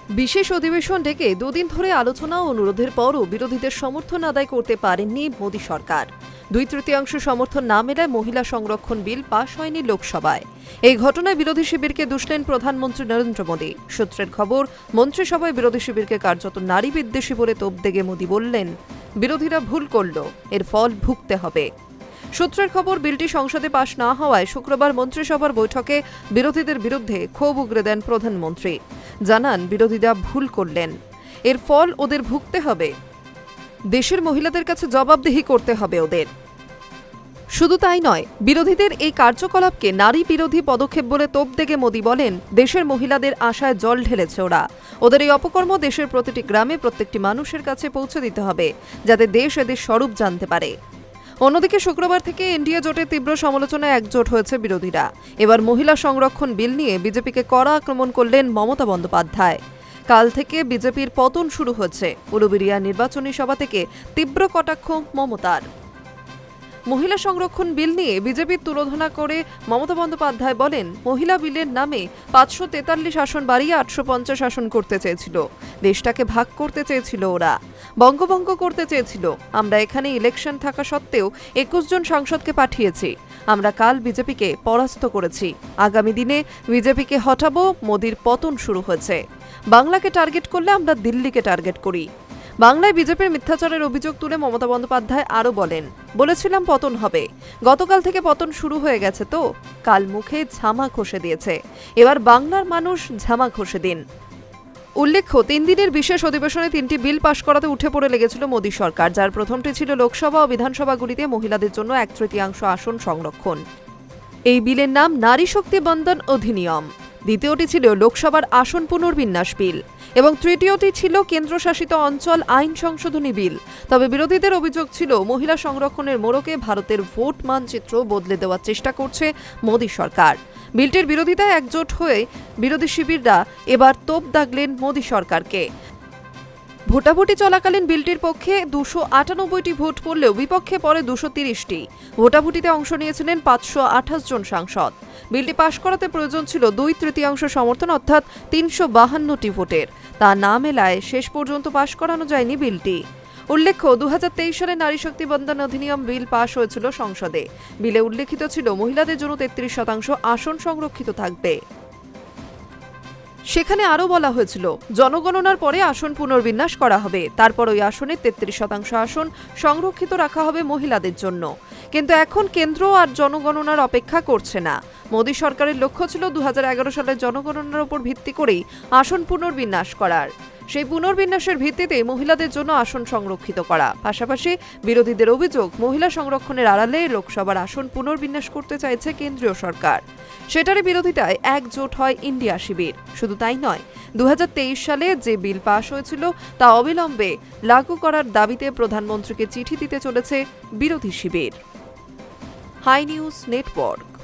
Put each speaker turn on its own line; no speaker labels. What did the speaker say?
বিশেষ অধিবেশন ডেকে দুদিন ধরে আলোচনা ও অনুরোধের পরও বিরোধীদের সমর্থন আদায় করতে পারেননি মোদী সরকার। 2/3 সমর্থন না মেলায় মহিলা সংরক্ষণ বিল পাশ হয়নি লোকসভায়। এই ঘটনায় বিরোধী শিবিরকে দুষলেন প্রধানমন্ত্রী নরেন্দ্র মোদী। সূত্রের খবর, মন্ত্রিসভায় বিরোধী শিবিরকে কার্যত নারী বিদ্বেষী বলে তোপ দেগে মোদী বললেন, বিরোধীরা ভুল করল, এর ফল ভুগতে হবে। সূত্রের খবর, বিলটি সংসদে পাশ না হওয়ায় শুক্রবার মন্ত্রিসভার বৈঠকে বিরোধীদের বিরুদ্ধে ক্ষোভ উগরে দেন প্রধানমন্ত্রী। জানান, বিরোধীরা ভুল করলেন, এর ফল ওদের ভুগতে হবে। দেশের মহিলাদের কাছে জবাবদিহি করতে হবে ওদের। শুধু তাই নয়, বিরোধীদের এই কার্যকলাপকে নারী বিরোধী পদক্ষেপ বলে তোপ দেগে মোদী বলেন, দেশের মহিলাদের আশায় জল ঢেলেছে ওরা। ওদের এই অপকর্ম দেশের প্রতিটি গ্রামে প্রত্যেকটি মানুষের কাছে পৌঁছে দিতে হবে, যাতে দেশ এদের স্বরূপ জানতে পারে। অন্যদিকে শুক্রবার থেকে এনডিএ জোটের তীব্র সমালোচনায় একজোট হয়েছে বিরোধীরা। এবার মহিলা সংরক্ষণ বিল নিয়ে বিজেপিকে কড়া আক্রমণ করলেন মমতা বন্দ্যোপাধ্যায়। কাল থেকে বিজেপির পতন শুরু হচ্ছে। উলুবেড়িয়া নির্বাচনী সভা থেকে তীব্র কটাক্ষ মমতার। মহিলা সংরক্ষণ বিল নিয়ে বিজেপির তুলোধনা করে মমতা বন্দ্যোপাধ্যায় বলেন, মহিলা বিলের নামে 543 আসন বাড়িয়ে 850 আসন করতে চেয়েছিল। দেশটাকে ভাগ করতে চেয়েছিল ওরা, বঙ্গভঙ্গ করতে চেয়েছিল। আমরা এখানে ইলেকশন থাকা সত্ত্বেও 21 জন সাংসদকে পাঠিয়েছি। আমরা কাল বিজেপিকে পরাস্ত করেছি। আগামী দিনে বিজেপিকে হটাবো। মোদির পতন শুরু হয়েছে। বাংলাকে টার্গেট করলে আমরা দিল্লিকে টার্গেট করি। বাংলায় বিজেপির মিথ্যাচারের অভিযোগ তুলে মমতা বন্দ্যোপাধ্যায় আরও বলেন, বলেছিলাম পতন হবে। গতকাল থেকে পতন শুরু হয়ে গেছে তো। কাল মুখে ঝামা ঘষে দিয়েছে, এবার বাংলার মানুষ ঝামা ঘষে দিন। উল্লেখ্য, 3 দিনের বিশেষ অধিবেশনে 3টি বিল পাশ করাতে উঠে পড়ে লেগেছিল মোদী সরকার, যার প্রথমটি ছিল লোকসভা ও বিধানসভাগুলিতে মহিলাদের জন্য 1/3 আসন সংরক্ষণ। এই বিলের নাম নারী শক্তি বন্দন অধিনিয়ম। দ্বিতীয়টি ছিল লোকসভার আসন পুনর্বিন্যাস বিল এবং তৃতীয়টি ছিল কেন্দ্রশাসিত অঞ্চল আইন সংশোধনী বিল। তবে বিরোধীদের অভিযোগ ছিল, মহিলা সংরক্ষণের মোড়কে ভারতের ভোট মানচিত্র বদলে দেওয়ার চেষ্টা করছে মোদী সরকার। বিলটির বিরোধিতায় একজোট হয়ে বিরোধী শিবিররা এবার তোপ দাগলেন মোদী সরকারকে। ভোটাভুটি চলাকালীন বিলটির পক্ষে 298টি ভোট পড়লেও বিপক্ষে পড়ে 230টি। ভোটাভুটিতে অংশ নিয়েছিলেন 528 জন সাংসদ। বিলটি পাশ করাতে প্রয়োজন ছিল 2/3 সমর্থন, অর্থাৎ 352টি ভোটের। তা না মেলায় শেষ পর্যন্ত পাশ করানো যায়নি বিলটি। উল্লেখ্য, 2023 সালে নারী শক্তি বন্দন অধিনিয়ম বিল পাশ হয়েছিল সংসদে। বিলে উল্লেখিত ছিল, মহিলাদের জন্য 33% আসন সংরক্ষিত থাকবে। সেখানে আরও বলা হয়েছিল, জনগণনার পরে আসন পুনর্বিন্যাস করা হবে, তারপর ওই আসনে 33% আসন সংরক্ষিত রাখা হবে মহিলাদের জন্য। কিন্তু এখন কেন্দ্র আর জনগণনার অপেক্ষা করছে না। মোদী সরকারের লক্ষ্য ছিল 2011 সালের জনগণনার উপর ভিত্তি করেই আসন পুনর্বিন্যাস করার। সেই পুনর্বিন্যাসের ভিত্তিতে মহিলাদের জন্য আসন সংরক্ষিত করা। পাশাপাশি বিরোধীদের অভিযোগ, মহিলা সংরক্ষণের আড়ালে লোকসভার আসন পুনর্বিন্যাস করতে চাইছে কেন্দ্রীয় সরকার। সেটারই বিরোধিতায় একজোট হয় ইন্ডিয়া শিবির। শুধু তাই নয়, 2023 সালে যে বিল পাশ হয়েছিল তা অবিলম্বে লাগু করার দাবিতে প্রধানমন্ত্রীকে চিঠি দিতে চলেছে বিরোধী শিবির। High news network.